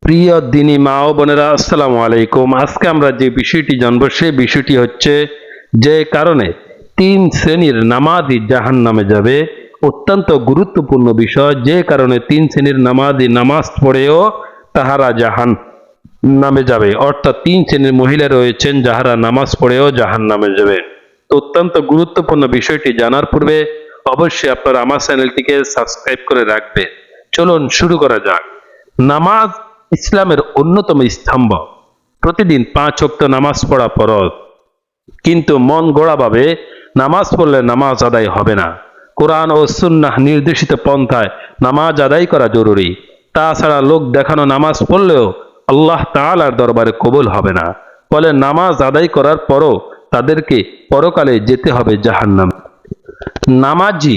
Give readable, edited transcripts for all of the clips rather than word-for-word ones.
প্রিয় দিনী মা ও বোনেরা, আসসালামু আলাইকুম। আজকে আমরা যে বিষয়টি জানবো সেই বিষয়টি হচ্ছে যে কারণে তিন শ্রেণীর নামাজি জাহান্নামে যাবে। অত্যন্ত গুরুত্বপূর্ণ বিষয়, যে কারণে তিন শ্রেণীর নামাজি নামাজ পড়েও তাহারা জাহান নামে যাবে, অর্থাৎ তিন শ্রেণীর মহিলা রয়েছেন যাহারা নামাজ পড়েও জাহান্নামে যাবে। তো অত্যন্ত গুরুত্বপূর্ণ বিষয়টি জানার পূর্বে অবশ্যই আপনারা আমার চ্যানেলটিকে সাবস্ক্রাইব করে রাখবে। চলুন শুরু করা যাক। নামাজ ইসলামের অন্যতম স্তম্ভ। প্রতিদিন 5 ওয়াক্ত নামাজ পড়া ফরজ, কিন্তু মন গড়াভাবে নামাজ পড়লে নামাজ আদায় হবে না। কোরআন ও সুন্নাহ নির্দেশিত পন্থায় নামাজ আদায় করা জরুরি। তাছাড়া লোক দেখানো নামাজ পড়লেও আল্লাহ তাআলার দরবারে কবুল হবে না। ফলে নামাজ আদায় করার পরও তাদেরকে পরকালে যেতে হবে জাহান্নামে। নামাজি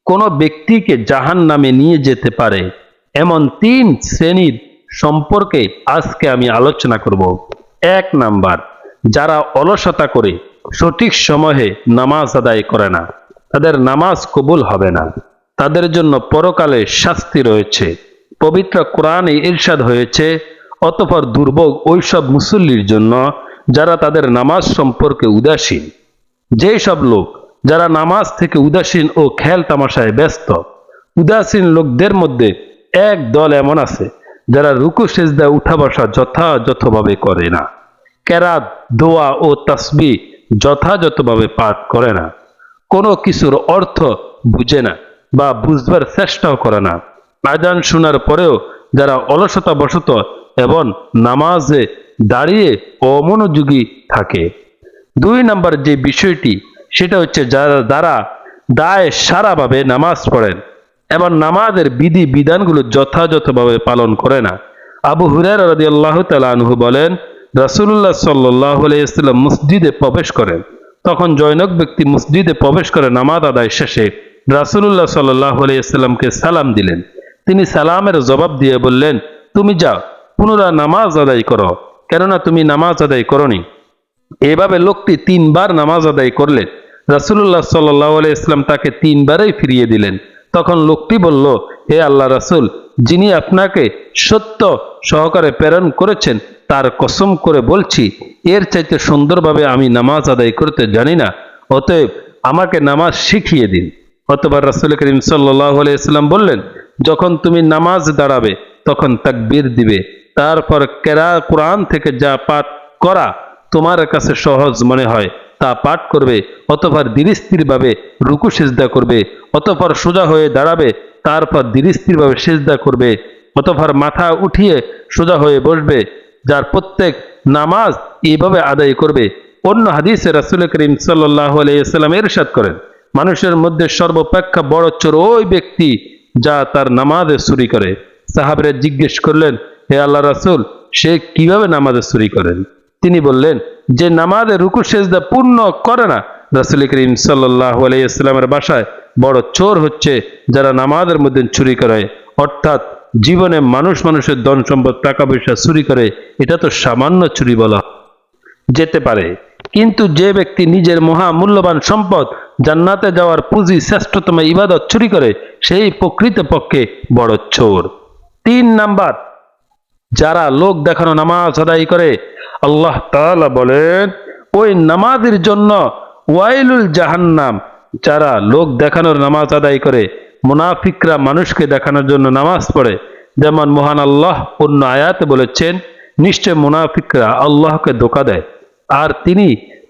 কোনো ব্যক্তিকে জাহান্নামে নিয়ে যেতে পারে এমন তিন শ্রেণীর সম্পর্কে আজকে আমি আলোচনা করব। 1 নাম্বার, যারা অলসতা করে সঠিক সময়ে নামাজ আদায় করে না, তাদের নামাজ কবুল হবে না। তাদের জন্য পরকালে শাস্তি রয়েছে। পবিত্র কোরআনে ইরশাদ হয়েছে, অতঃপর দুর্ভোগ ওইসব মুসল্লির জন্য যারা তাদের নামাজ সম্পর্কে উদাসীন। যেই সব লোক যারা নামাজ থেকে উদাসীন ও খেল তামাশায় ব্যস্ত। উদাসীন লোকদের মধ্যে এক দল এমন আছে যারা রুকু সেজদা উঠা বসা যথাযথভাবে করে না, কেরাত, দোয়া ও তাসবিহ যথাযথভাবে পাঠ করে না, কোনো কিছুর অর্থ বুঝে না বা বুঝবার চেষ্টাও করে না। আযান শোনার পরেও যারা অলসতা বশত এবং নামাজে দাঁড়িয়ে অমনোযোগী থাকে। 2 নাম্বার যে বিষয়টি, সেটা হচ্ছে যারা দায় সারাভাবে নামাজ পড়েন এবং নামাজের বিধি বিধানগুলো যথাযথভাবে পালন করে না। আবু হুরায়রা রাদিয়াল্লাহু তাআলা আনহু বলেন, রাসূলুল্লাহ সাল্লাল্লাহু আলাইহি ওয়াসাল্লাম মসজিদে প্রবেশ করেন। তখন জনৈক ব্যক্তি মসজিদে প্রবেশ করে নামাজ আদায় শেষে রাসূলুল্লাহ সাল্লাল্লাহু আলাইহি ওয়াসাল্লামকে সালাম দিলেন। তিনি সালামের জবাব দিয়ে বললেন, তুমি যাও, পুনরায় নামাজ আদায় করো, কেননা তুমি নামাজ আদায় করনি। এভাবে লোকটি 3 বার নামাজ আদায় করলেন। রাসূলুল্লাহ সাল্লাল্লাহু আলাইহি ওয়াসাল্লাম তাকে 3 বারই ফিরিয়ে দিলেন। তখন লোকটি বলল, হে আল্লাহ রাসূল, যিনি আপনাকে সত্য সহকারে প্রেরণ করেছেন তার কসম করে বলছি, এর চাইতে সুন্দরভাবে আমি নামাজ আদায় করতে জানি না, অতএব আমাকে নামাজ শিখিয়ে দিন। অতঃপর রাসূল করিম সাল্লাল্লাহু আলাইহি ওয়াসাল্লাম বললেন, যখন তুমি নামাজ দাঁড়াবে তখন তাকবীর দিবে, তারপর কোরআন থেকে যা পাঠ করা তোমার কাছে সহজ মনে হয় তা পাঠ করবে, অতঃপর ধীরস্থিরভাবে রুকু সিজদা করবে, অতঃপর সোজা হয়ে দাঁড়াবে, তারপর ধীরস্থিরভাবে সিজদা করবে, অতঃপর মাথা উঠিয়ে সোজা হয়ে বসবে। যার প্রত্যেক নামাজ এইভাবে আদায় করবে। অন্য হাদিসে রাসূল করিম সাল্লাল্লাহু আলাইহি ওয়াসাল্লাম ইরশাদ করেন, মানুষের মধ্যে সর্বাপেক্ষা বড় চোর ওই ব্যক্তি যা তার নামাজে চুরি করে। সাহাবীরা জিজ্ঞেস করলেন, হে আল্লাহ রাসূল, সে কিভাবে নামাজে চুরি করেন? তিনি বললেন, যে নামাজে রুকু সেজদা পূর্ণ করে না। রাসূল করিম সাল্লাল্লাহু আলাইহি ওয়াসাল্লামের ভাষায় বড় চোর হচ্ছে যারা নামাজের মধ্যে চুরি করে, অর্থাৎ জীবনে মানুষের ধন সম্পদ টাকা পয়সা চুরি করে। এটা তো সামান্য চুরি বলা যেতে পারে, কিন্তু যে ব্যক্তি নিজের মহা মূল্যবান সম্পদ জান্নাতে যাওয়ার পুঁজি শ্রেষ্ঠতম ইবাদত চুরি করে, সেই প্রকৃতপক্ষে বড় চোর। 3 নাম্বার, যারা লোক দেখানো নামাজ আদায় করে, আল্লাহ তাআলা বলেন, ওই নামাজের জন্য ওয়াইলুল জাহান্নাম। যারা লোক দেখানোর নামাজ আদায় করে, মুনাফিকরা মানুষকে দেখানোর জন্য নামাজ পড়ে, যেমন মহান আল্লাহ অন্য আয়াতে বলেছেন, নিশ্চয় মুনাফিকরা আল্লাহকে ধোঁকা দেয় আর তিনি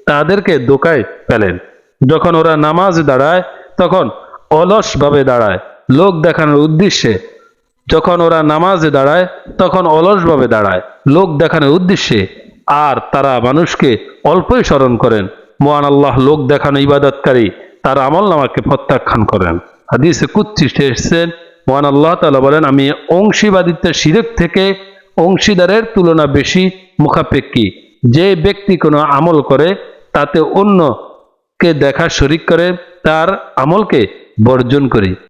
তাদেরকে ধোঁকায় ফেলেন। যখন ওরা নামাজ দাঁড়ায় তখন অলসভাবে দাঁড়ায় লোক দেখানোর উদ্দেশ্যে। যখন ওরা নামাজে দাঁড়ায় তখন অলসভাবে দাঁড়ায় লোক দেখানোর উদ্দেশ্যে, আর তারা মানুষকে অল্পই স্মরণ করেন। মহান আল্লাহ লোক দেখানো ইবাদতকারী তার আমলনামাকে প্রত্যাখ্যান করেন। হাদিসে কুদসি এসেছেন, মহান আল্লাহ তাআলা বলেন, আমি অংশীবাদিত্বের শিরক থেকে অংশীদারের তুলনা বেশি মুখাপেক্ষী। যে ব্যক্তি কোনো আমল করে তাতে অন্যকে দেখা শরীক করে, তার আমলকে বর্জন করি।